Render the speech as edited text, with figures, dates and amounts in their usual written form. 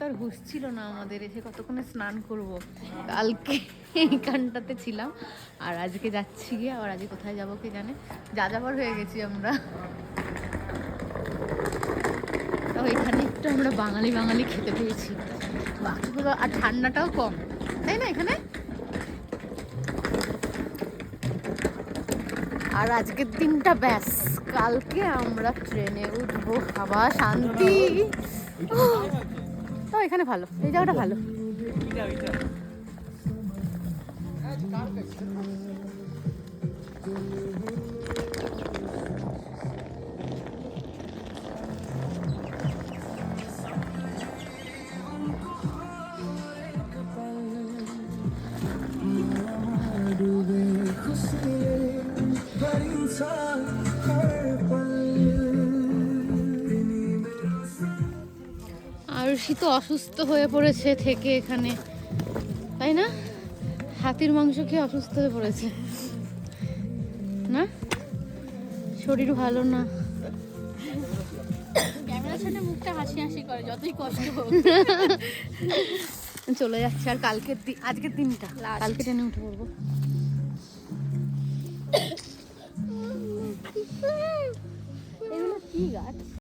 তার হুঁশ ছিল না আমাদের, এসে কতক্ষণে স্নান করব। কালকে এইখানটাতে ছিলাম আর আজকে যাচ্ছি গিয়ে, আবার আজকে কোথায় যাবো কে জানে, যা যাবার হয়ে গেছি আমরা। তাও এখানে একটু আমরা বাঙালি বাঙালি খেতে পেয়েছি, বাকিগুলো আর ঠান্ডাটাও কম, তাই না এখানে? আর আজকের দিনটা ব্যাস, কালকে আমরা ট্রেনে উঠবো, খাবা শান্তি। তো এখানে ভালো, এই জায়গাটা ভালো। আরুষি তো অসুস্থ হয়ে পড়েছে থেকে এখানে, তাই না? হাতির মাংস খেয়ে অসুস্থ হয়ে পড়েছে না, শরীর ভালো না। ক্যামেরার সামনে মুখটা হাসি হাসি করে যতই কষ্ট হোক। চলে যাচ্ছে। আর কালকের আজকের দিনটা কালকে ট্রেনে উঠে পড়বো। এগুলো কি গাছ?